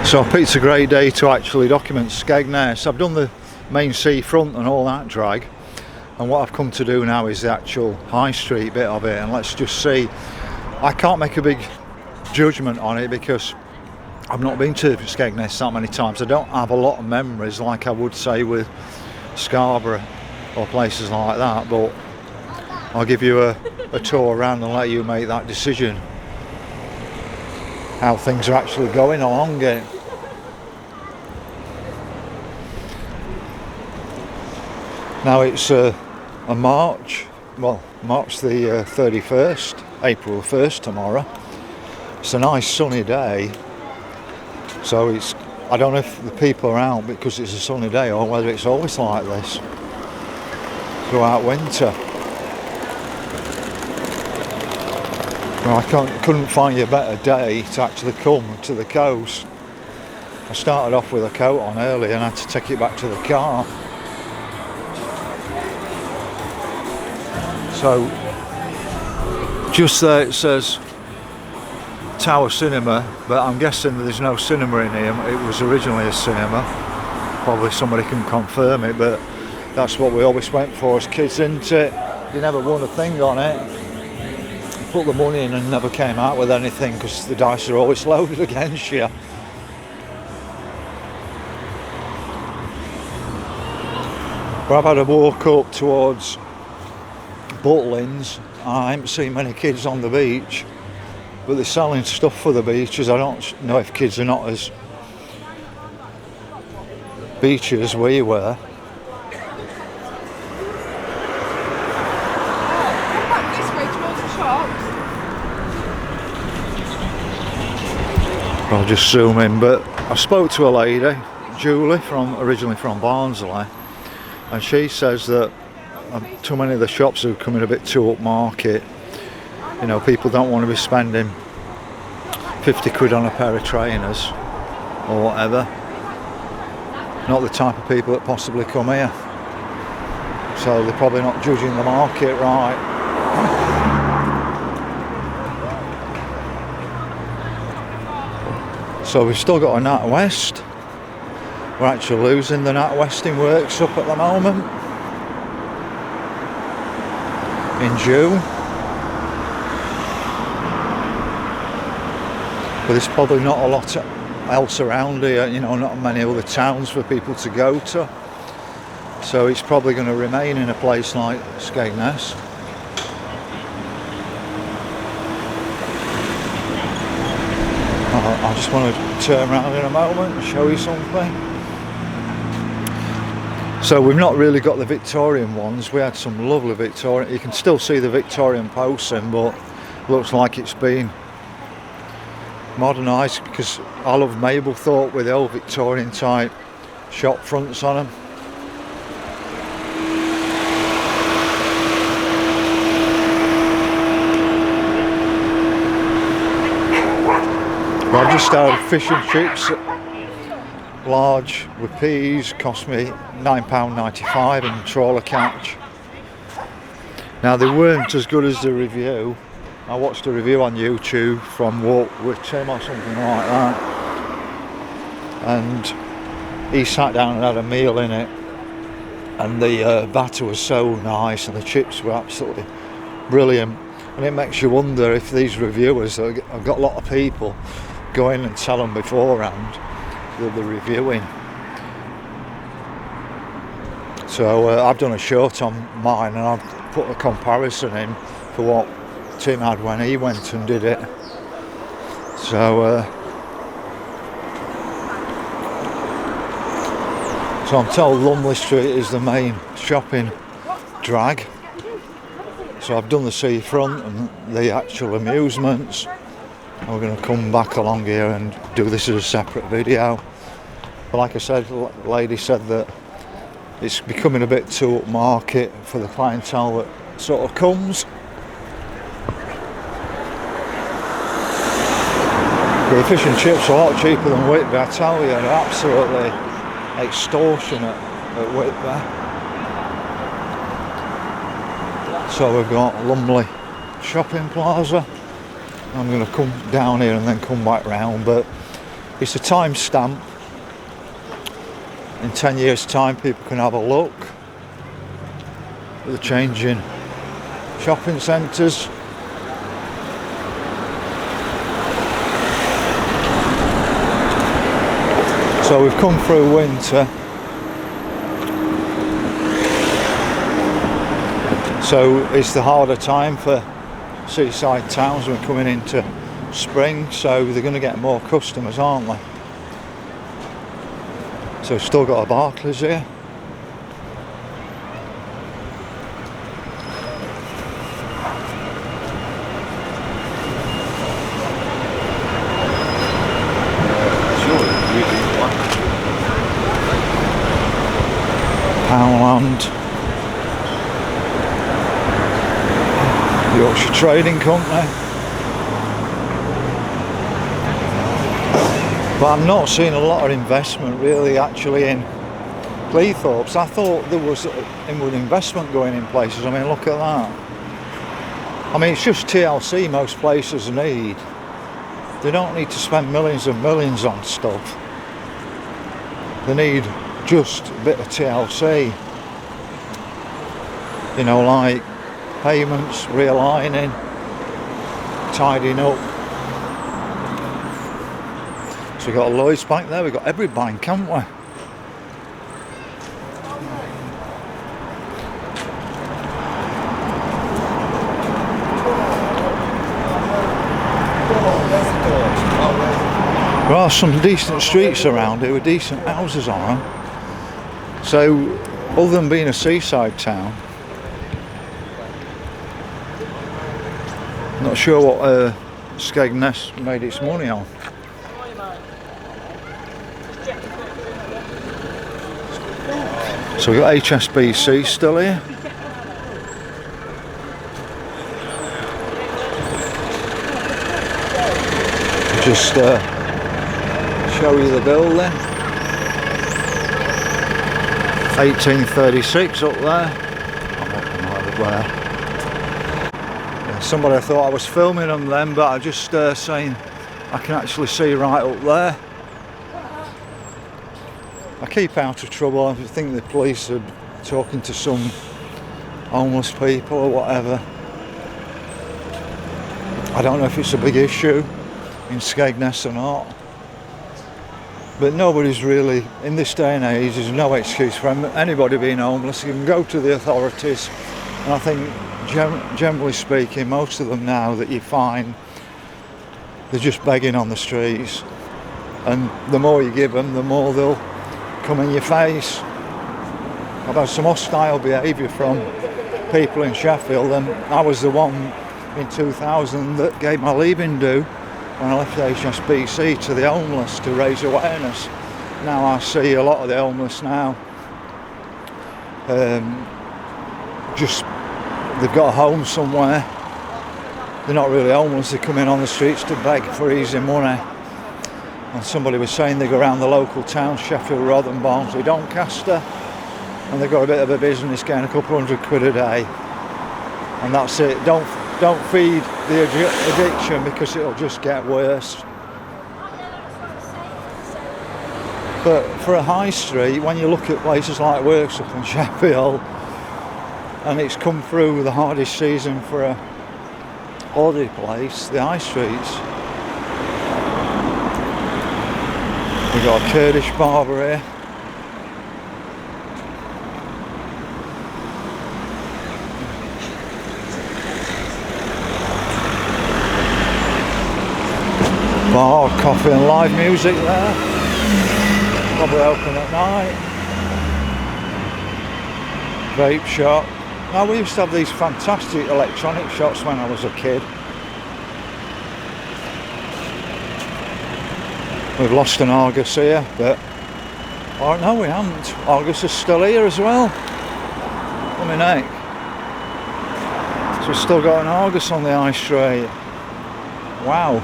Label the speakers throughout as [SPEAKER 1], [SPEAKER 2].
[SPEAKER 1] So I picked a great day to actually document Skegness. I've done the main seafront and all that drag, and what I've come to do now is the actual high street bit of it, and let's just see. I can't make a big judgment on it because I've not been to Skegness that many times. I don't have a lot of memories like I would say with Scarborough or places like that, but I'll give you a tour around and let you make that decision how things are actually going along it. Now it's a March the 31st, April 1st tomorrow. It's a nice sunny day, so I don't know if the people are out because it's a sunny day or whether it's always like this throughout winter. Well, I couldn't find a better day to actually come to the coast. I started off with a coat on early and had to take it back to the car. So just there it says Tower Cinema, but I'm guessing there's no cinema in here. It was originally a cinema. Probably somebody can confirm it, but that's what we always went for as kids, isn't it? You never won a thing on it. You put the money in and never came out with anything because the dice are always loaded against you. But I've had a walk up towards Butlins. I haven't seen many kids on the beach, but they're selling stuff for the beaches. I don't know if kids are not as beachy as we were. I'll just zoom in, but I spoke to a lady, Julie, originally from Barnsley, and she says that too many of the shops are becoming a bit too upmarket. You know, people don't want to be spending 50 quid on a pair of trainers or whatever. Not the type of people that possibly come here. So they're probably not judging the market right. So we've still got a NatWest. We're actually losing the NatWest works up at the moment. In June, but there's probably not a lot else around here, you know, not many other towns for people to go to, so it's probably going to remain in a place like Skegness. I just want to turn around in a moment and show you something. So we've not really got the Victorian ones. We had some lovely Victorian. You can still see the Victorian posting, but looks like it's been modernised because I love Mablethorpe with the old Victorian type shop fronts on them. Well, I've just started fish and chips. Large with peas, cost me £9.95 in trawler catch. Now they weren't as good as the review. I watched a review on YouTube from Walk with Tim or something like that, and he sat down and had a meal in it, and the batter was so nice and the chips were absolutely brilliant. And it makes you wonder if these reviewers have got a lot of people go in and tell them beforehand that they're reviewing. So I've done a short on mine and I've put a comparison in for what Tim had when he went and did it. So I'm told Lumley Street is the main shopping drag. So I've done the seafront and the actual amusements. We're going to come back along here and do this as a separate video. But like I said, the lady said that it's becoming a bit too upmarket for the clientele that sort of comes. The fish and chips are a lot cheaper than Whitby, I tell you. They're absolutely extortionate at Whitby. So we've got Lumley Shopping Plaza. I'm going to come down here and then come back round, but It's a timestamp. In 10 years time people can have a look at the changing shopping centres. So we've come through winter, so it's the harder time for seaside towns. We're coming into spring, so they're going to get more customers, aren't they? So we've still got a Barclays here. Poundland, Yorkshire Trading Company. But I'm not seeing a lot of investment really actually in Cleethorpes. I thought there was inward investment going in places. I mean, look at that. I mean, it's just TLC most places need. They don't need to spend millions and millions on stuff. They need just a bit of TLC. You know, like payments, realigning, tidying up. So we've got a Lloyds Bank there, we've got every bank, haven't we? There are some decent streets around here with decent houses on them. So, other than being a seaside town, not sure what Skegness made its money on. So we've got HSBC still here. Just show you the building. 1836 up there. I'm up there. Yeah, somebody thought I was filming them then, but I'm just saying I can actually see right up there. I keep out of trouble. I think the police are talking to some homeless people or whatever. I don't know if it's a big issue in Skegness or not. But nobody's really, in this day and age, there's no excuse for anybody being homeless. You can go to the authorities, and I think, generally speaking, most of them now that you find, they're just begging on the streets. And the more you give them, the more they'll come in your face. I've had some hostile behaviour from people in Sheffield, and I was the one in 2000 that gave my leaving due when I left HSBC to the homeless to raise awareness. Now I see a lot of the homeless now, just they've got a home somewhere. They're not really homeless, they come in on the streets to beg for easy money. And somebody was saying they go around the local towns, Sheffield, Rotherham, Barnsley, Doncaster, and they've got a bit of a business getting a couple £100 a day. And that's it. Don't feed the addiction because it'll just get worse. But for a high street, when you look at places like Worksop and Sheffield, and it's come through the hardest season for a holiday place, the high streets. We've got a Kurdish barber here. Bar, coffee and live music there. Probably open at night. Vape shop. Now we used to have these fantastic electronic shops when I was a kid. We've lost an Argus here, but oh no, we haven't. Argus is still here as well. Come in, heck. So we've still got an Argus on the high street. Wow.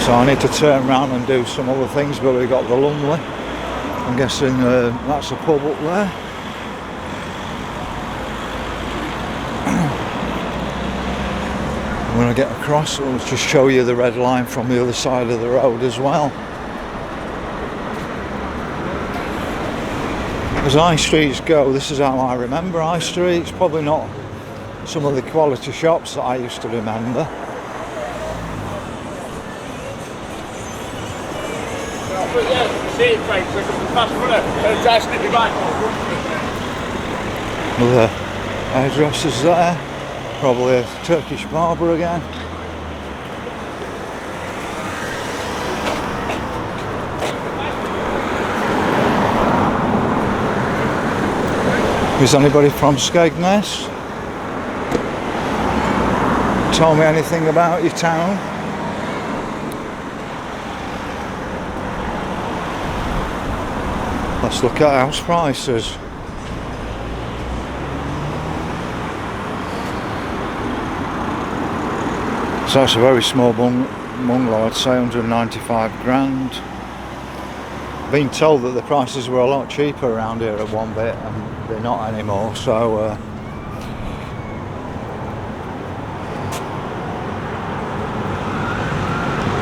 [SPEAKER 1] So I need to turn around and do some other things, but we've got the Lumley. I'm guessing that's a pub up there. When I get across, I'll just show you the red line from the other side of the road as well. As high streets go, this is how I remember high streets. Probably not some of the quality shops that I used to remember. Another hairdresser's there. Probably a Turkish barber again. Is anybody from Skegness? Tell me anything about your town. Let's look at house prices. So that's a very small bungalow, I'd say 195 grand. Been told that the prices were a lot cheaper around here at one bit, and they're not anymore, so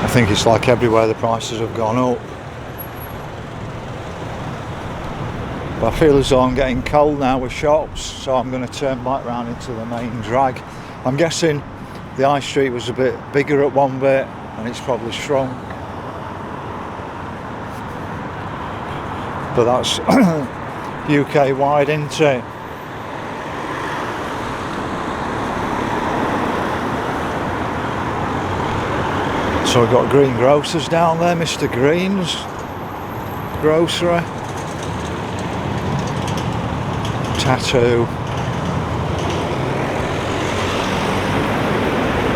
[SPEAKER 1] I think it's like everywhere the prices have gone up. But I feel as though I'm getting cold now with shops, so I'm going to turn back round into the main drag. I'm guessing the high street was a bit bigger at one bit and it's probably shrunk. But that's UK wide, isn't it? So we've got Green Grocers down there, Mr. Green's Grocery. Tattoo.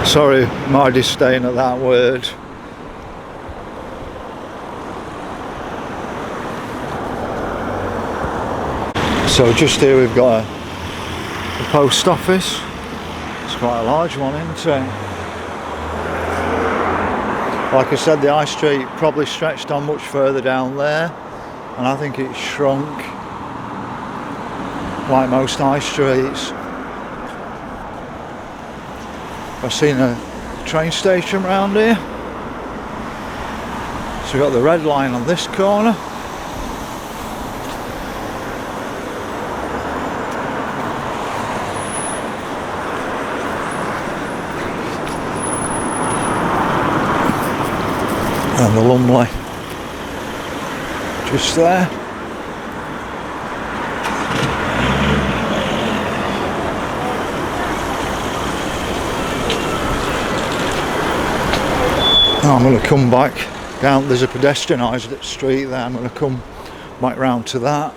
[SPEAKER 1] Sorry, my disdain at that word. So just here we've got a post office. It's quite a large one, isn't it? Like I said, the high street probably stretched on much further down there, and I think it's shrunk like most high streets. I've seen a train station around here. So we've got the red line on this corner. And the Lumley just there. Now I'm going to come back down, there's a pedestrianised street there, I'm going to come back round to that.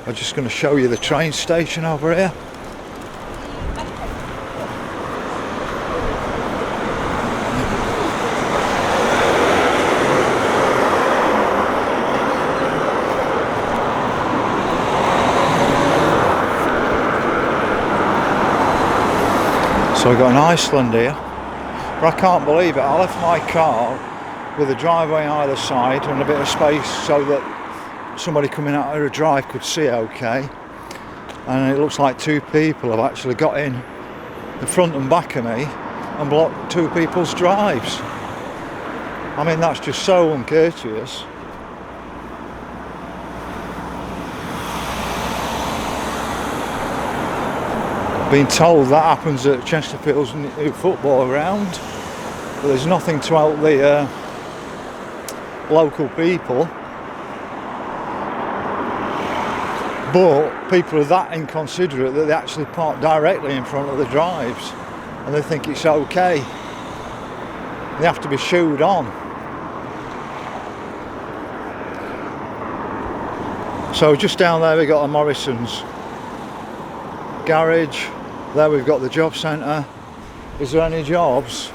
[SPEAKER 1] I'm just going to show you the train station over here. So we've got an Iceland here, but I can't believe it. I left my car with a driveway on either side and a bit of space so that somebody coming out of a drive could see okay. And it looks like two people have actually got in the front and back of me and blocked two people's drives. I mean, that's just so uncourteous. Been told that happens at Chesterfield's new football ground, but there's nothing to help the local people. But people are that inconsiderate that they actually park directly in front of the drives and they think it's okay. They have to be shooed on. So just down there we've got a Morrison's garage. There we've got the job centre. Is there any jobs?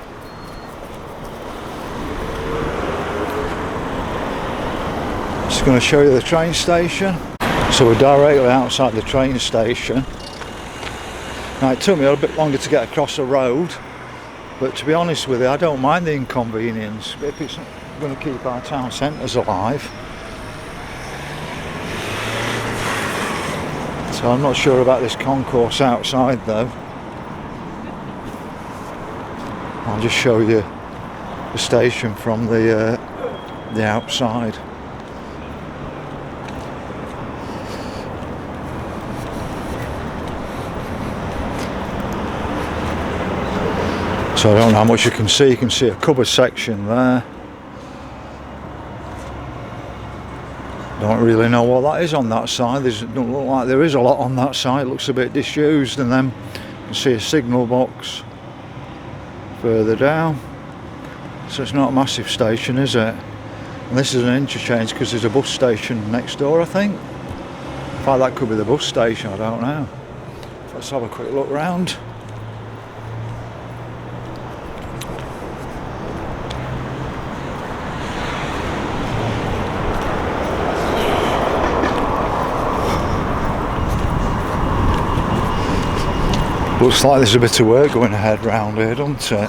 [SPEAKER 1] Just going to show you the train station. So we're directly outside the train station. Now it took me a bit longer to get across the road, but to be honest with you, I don't mind the inconvenience if it's going to keep our town centres alive. So I'm not sure about this concourse outside though. I'll just show you the station from the outside. So I don't know how much you can see. You can see a cupboard section there. Don't really know what that is on that side. It don't look like there is a lot on that side. It looks a bit disused. And then you can see a signal box further down. So it's not a massive station, is it? And this is an interchange because there's a bus station next door, I think. In fact, that could be the bus station, I don't know. Let's have a quick look round. Looks like there's a bit of work going ahead round here, doesn't it?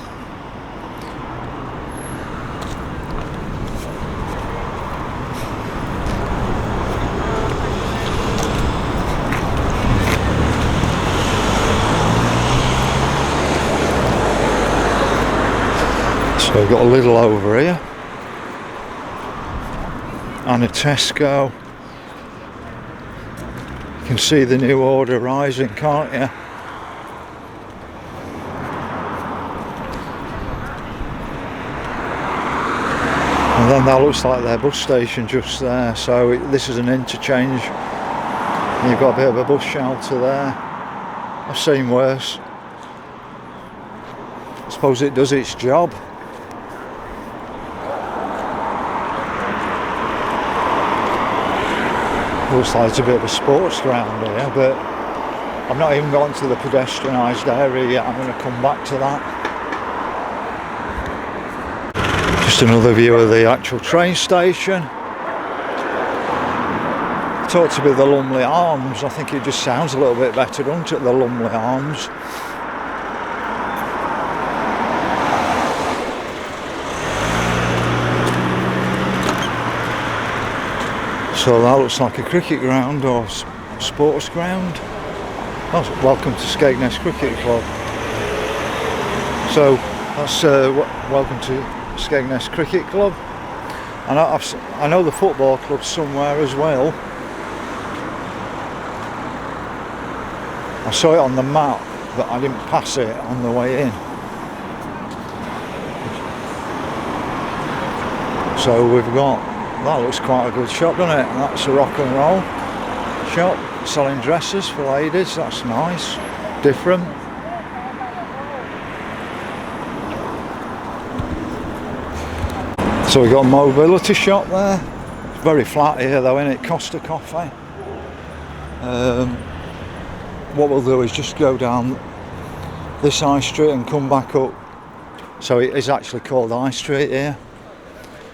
[SPEAKER 1] So we've got a Lidl over here and a Tesco. You can see the new order rising, can't you? And then that looks like their bus station just there. So this is an interchange. And you've got a bit of a bus shelter there. I've seen worse. I suppose it does its job. Looks like it's a bit of a sports ground here, but I've not even gotten to the pedestrianised area yet. I'm going to come back to that. Just another view of the actual train station. Thought to be the Lumley Arms. I think it just sounds a little bit better, doesn't it, the Lumley Arms? So that looks like a cricket ground or sports ground. Oh, welcome to Skegness Cricket Club. So that's welcome to Skegness Cricket Club, and I know the football club somewhere as well. I saw it on the map, but I didn't pass it on the way in. So we've got, that looks quite a good shop, doesn't it? And that's a rock and roll shop selling dresses for ladies. That's nice, different. So we've got a mobility shop there. It's very flat here though, isn't it? Costa Coffee. What we'll do is just go down this high street and come back up. So it is actually called High Street here.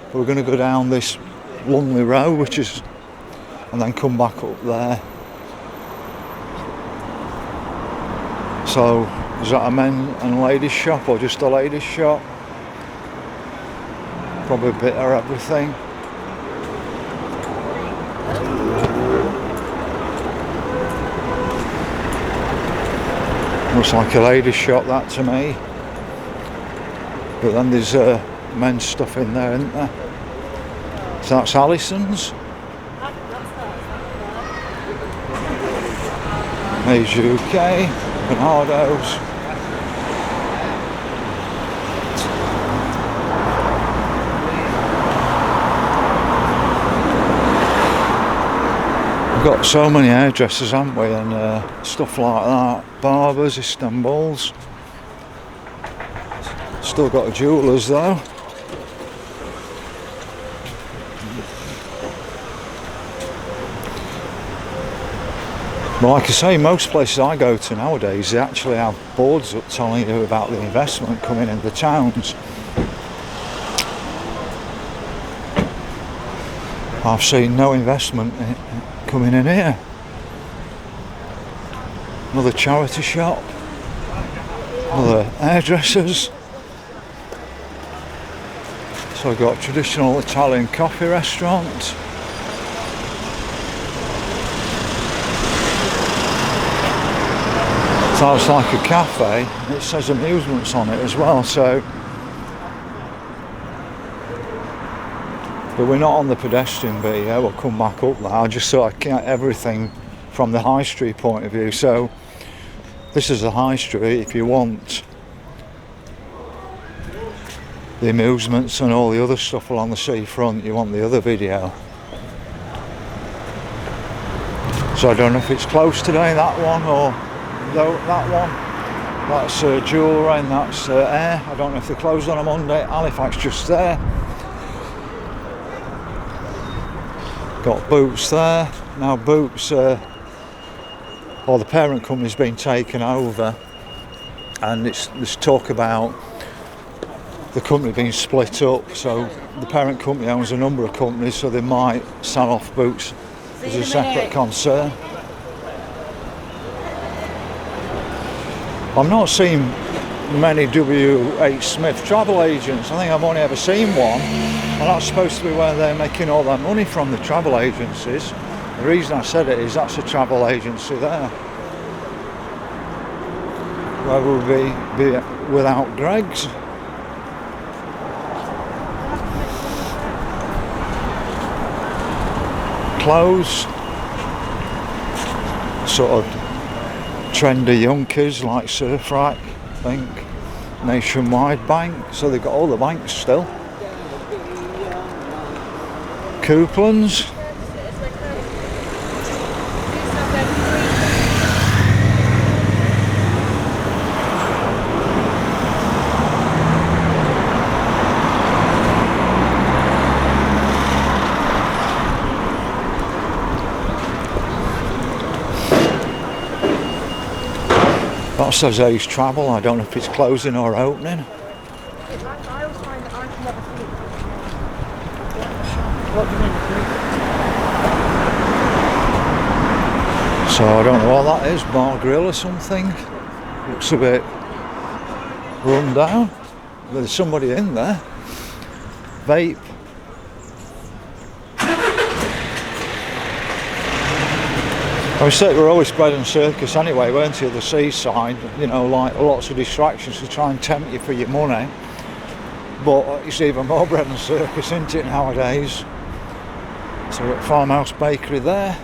[SPEAKER 1] But we're going to go down this Lumley Road, and then come back up there. So is that a men and ladies shop or just a ladies shop? Probably a bit of everything. Looks like a ladies shop, that to me. But then there's men's stuff in there, isn't there? So that's Allison's. There's UK, Bernardo's. We've got so many hairdressers, haven't we, and stuff like that. Barbers, Istanbul's. Still got a jewellers though. But like I say, most places I go to nowadays, they actually have boards up telling you about the investment coming in the towns. I've seen no investment coming in here. Another charity shop. Another hairdressers. So I've got a traditional Italian coffee restaurant. So it's like a cafe. It says amusements on it as well. So But we're not on the pedestrian bit yet, we'll come back up there. I just thought I'd get everything from the high street point of view. So this is the high street. If you want the amusements and all the other stuff along the seafront, you want the other video. So I don't know if it's closed today, that one, or that one. That's jewellery and that's air. I don't know if they're closed on a Monday. Halifax just there. Got Boots there. Now Boots, the parent company's been taken over, and there's talk about the company being split up. So the parent company owns a number of companies, so they might sell off Boots as a separate concern. I've not seen many W.H. Smith travel agents. I think I've only ever seen one, and that's supposed to be where they're making all their money from, the travel agencies. The reason I said it is that's a travel agency there. Where we'll be without Greg's. Clothes, sort of trendy young kids like Surf Rack, I think, Nationwide Bank, so they've got all the banks still. Coupons. That says Ace Travel. I don't know if it's closing or opening. So I don't know what that is, Bar Grill or something. Looks a bit run down. There's somebody in there. Vape. I was saying we're always bread and circus anyway, weren't you, the seaside, you know, like lots of distractions to try and tempt you for your money. But it's even more bread and circus, isn't it, nowadays? So we're at Farmhouse Bakery there.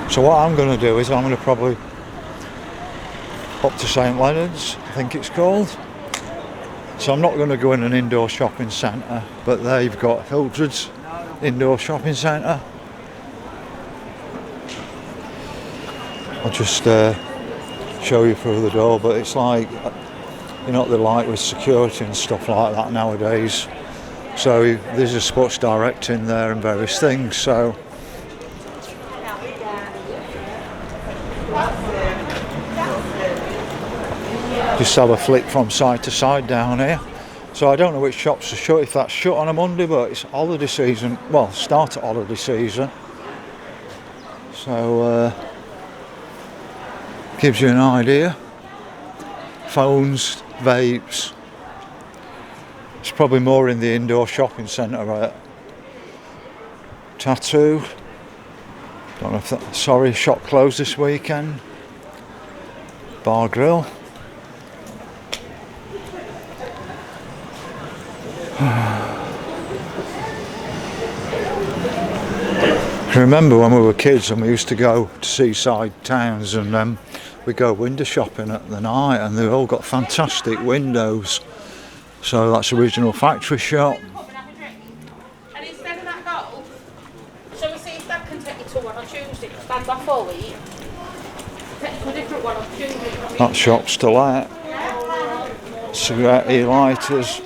[SPEAKER 1] So what I'm going to do is I'm going to probably up to St Leonard's, I think it's called. So I'm not going to go in an indoor shopping centre, but there you've got Hildred's indoor shopping centre. I'll just show you through the door, but it's like, you know what they're like with security and stuff like that nowadays. So there's a Sports Direct in there and various things, so just have a flick from side to side down here. So I don't know which shops are shut, if that's shut on a Monday, but it's holiday season, well, start of holiday season. So gives you an idea. Phones, vapes. It's probably more in the indoor shopping centre, right? Tattoo. Don't know if that, sorry, shop closed this weekend. Bar Grill. I remember when we were kids and we used to go to seaside towns and we'd go window shopping at the night, and they've all got fantastic windows. So that's original factory shop.
[SPEAKER 2] And instead of that goal, shall we see if Dad can take you to one on Tuesday? Stand off all week. Take you to a different one on Tuesday.
[SPEAKER 1] That shop's still out. Cigarette e-lighters.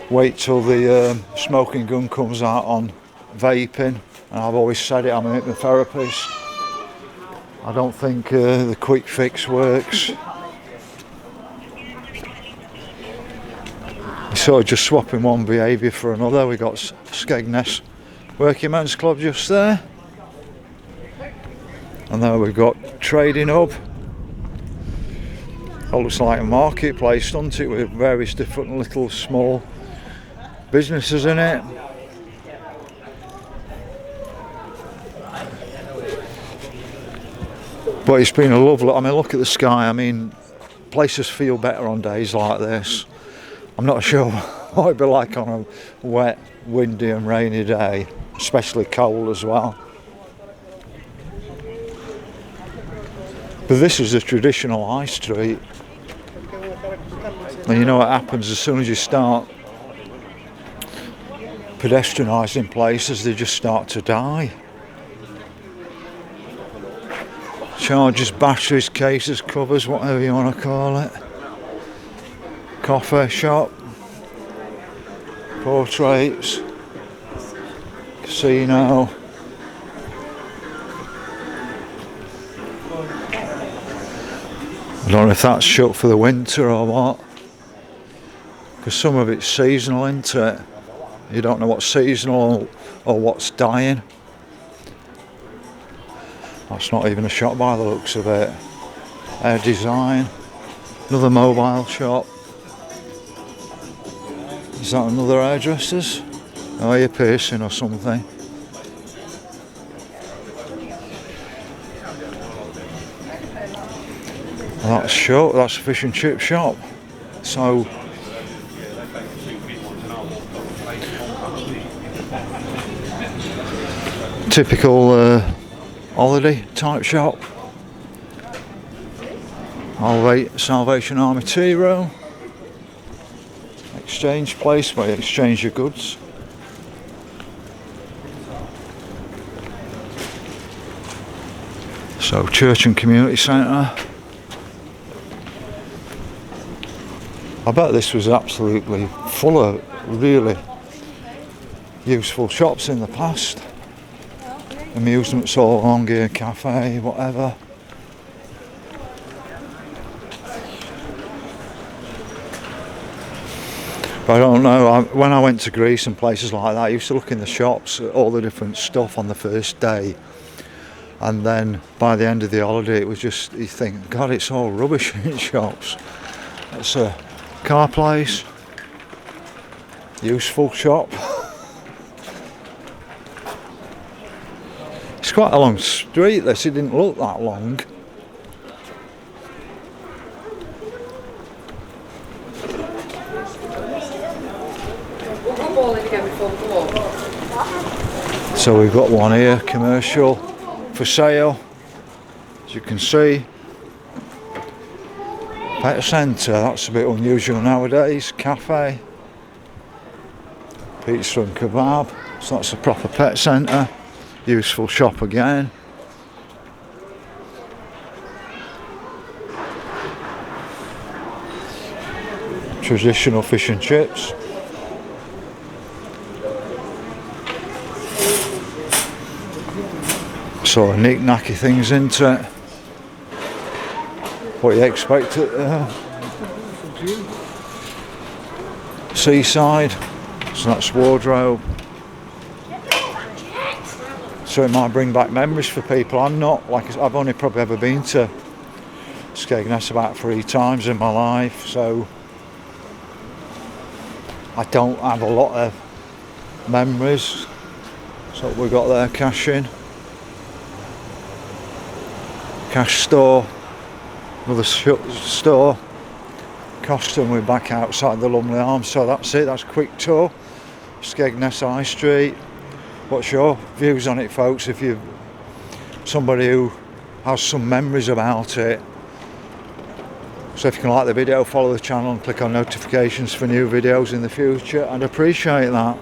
[SPEAKER 1] Wait till the smoking gun comes out on vaping. And I've always said it, I'm a hypnotherapist. I don't think the quick fix works. You're sort of just swapping one behaviour for another. We got Skegness Working Men's Club just there. And then we've got Trading Hub. It looks like a marketplace, doesn't it, with various different little small businesses in it. But it's been a lovely, I mean, look at the sky. I mean, places feel better on days like this. I'm not sure what it'd be like on a wet, windy and rainy day, especially cold as well. But this is a traditional high street. And you know what happens as soon as you start pedestrianising places, they just start to die. Chargers, batteries, cases, covers, whatever you want to call it. Coffee shop, portraits, casino. I don't know if that's shut for the winter or what, because some of it's seasonal, isn't it? You don't know what's seasonal or what's dying. That's not even a shop by the looks of it. Hair design, another mobile shop. Is that another hairdresser's? Oh, ear piercing or something. That's shut, that's a fish and chip shop. So typical holiday type shop. Salvation Army tea room. Exchange place where you exchange your goods. So church and community centre. I bet this was absolutely full of really useful shops in the past. Amusements all along here, cafe, whatever. But I don't know, when I went to Greece and places like that, I used to look in the shops at all the different stuff on the first day. And then by the end of the holiday, it was just, you think, God, it's all rubbish in shops. It's a car place, useful shop. It's quite a long street this, it didn't look that long. So we've got one here, commercial, for sale, as you can see. Pet centre, that's a bit unusual nowadays. Cafe, pizza and kebab, so that's a proper pet centre. Useful shop again. Traditional fish and chips. Sort of knick-knacky things into it. What you expect at Seaside. So that's wardrobe. So it might bring back memories for people. I'm not, like, I've only probably ever been to Skegness about 3 times in my life, so I don't have a lot of memories. So we've got there, cash in. Cash store, another store. Costume, we're back outside the Lumley Arms, so that's it, that's a quick tour. Skegness High Street. What's your views on it, folks? If you're somebody who has some memories about it. So if you can like the video, follow the channel and click on notifications for new videos in the future, I'd appreciate that.